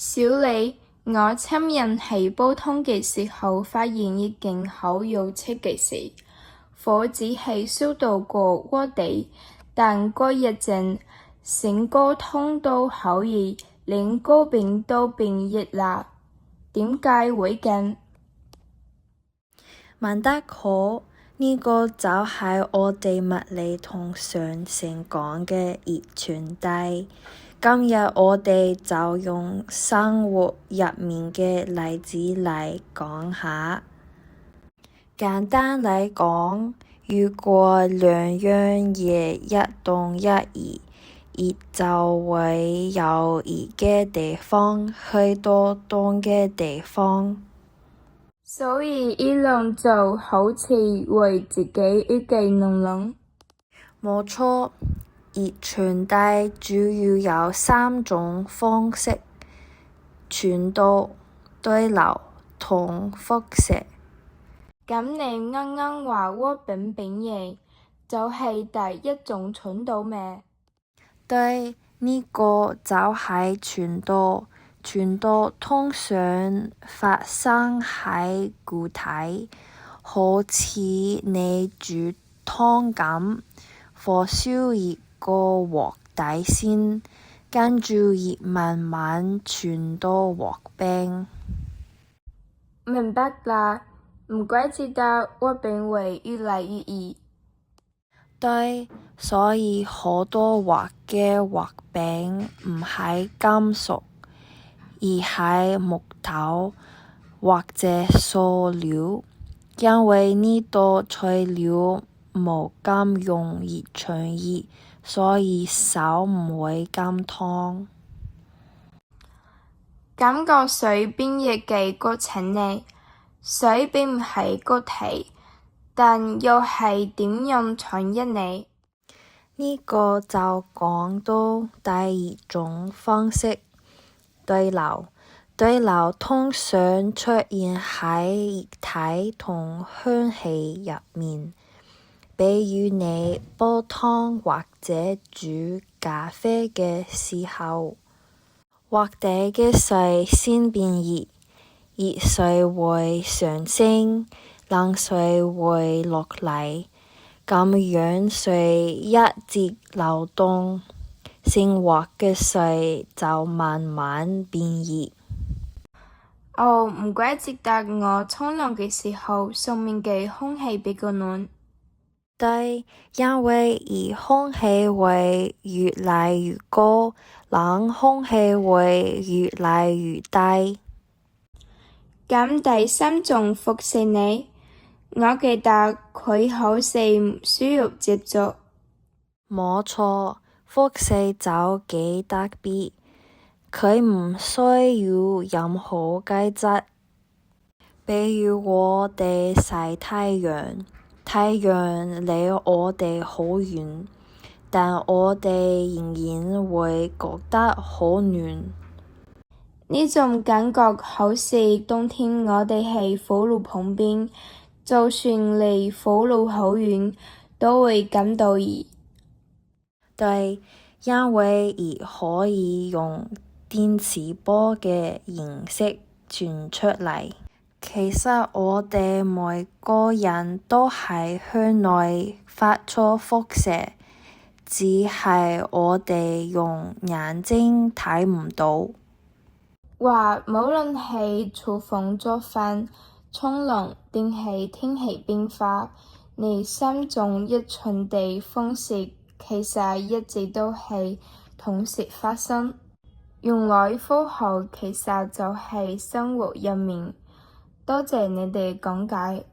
小李，我尋日喺煲湯嘅時候發現一件好有趣嘅事，火只係燒到個鍋底，但過一陣，成個湯都好熱，連個冰都變熱啦。點解會咁？問得好，呢個就係我哋物理同上次講嘅熱傳遞。今日我哋就用生活入面嘅例子嚟講下。簡單嚟講，如果兩樣嘢一凍一熱，熱就會由熱嘅地方去到凍嘅地方。所以熱量就好似為自己預計能量。冇錯，熱傳遞主要有三種方式：傳導、對流同輻射。咁你啱啱話鍋冰變熱，就係第一種傳導咩？對，呢個就係傳導。傳導通常發生喺固體，好似你煮湯咁，火燒熱個鍋底先，跟住熱慢慢傳到鍋邊。明白啦，唔怪之得鍋冰會越嚟越熱。對，所以好多鑊嘅鍋柄唔係金屬，而係木頭或者塑料，因為呢度材料冇咁容易傳熱，所以手唔會咁燙。感覺水變熱嘅過程呢？水並唔係固體，但又係點樣傳熱呢？呢個就講到第二種方式，對流。對流通常出現喺液體同空氣入面，比如你煲湯或者煮咖啡嘅時候，鍋底嘅水先變熱，熱水會上升，冷水會落嚟，咁樣水一直流動，成鍋嘅水就慢慢變熱。哦，唔怪之得我沖涼嘅時候，上面嘅空氣比較暖。對，因為熱空氣會越嚟越高，冷空氣會越嚟越低。咁第三種輻射呢？我記得佢好似唔需要接觸。冇錯，輻射就幾特別。佢唔需要任何介質，比如我哋曬太陽，太陽離我哋好遠，但我哋仍然會覺得好暖。呢種感覺好似冬天我哋喺火爐旁邊，就算離火爐好遠，都會感到熱。對，因為熱可以用電磁波嘅形式傳出嚟。其實我哋每個人都係向內發出輻射，只係我哋用眼睛睇唔到。話無論係廚房做飯、沖涼定係天氣變化，呢三種熱傳遞方式其實一直都係同時發生。原來科學其實就係生活入面。多謝你哋講解。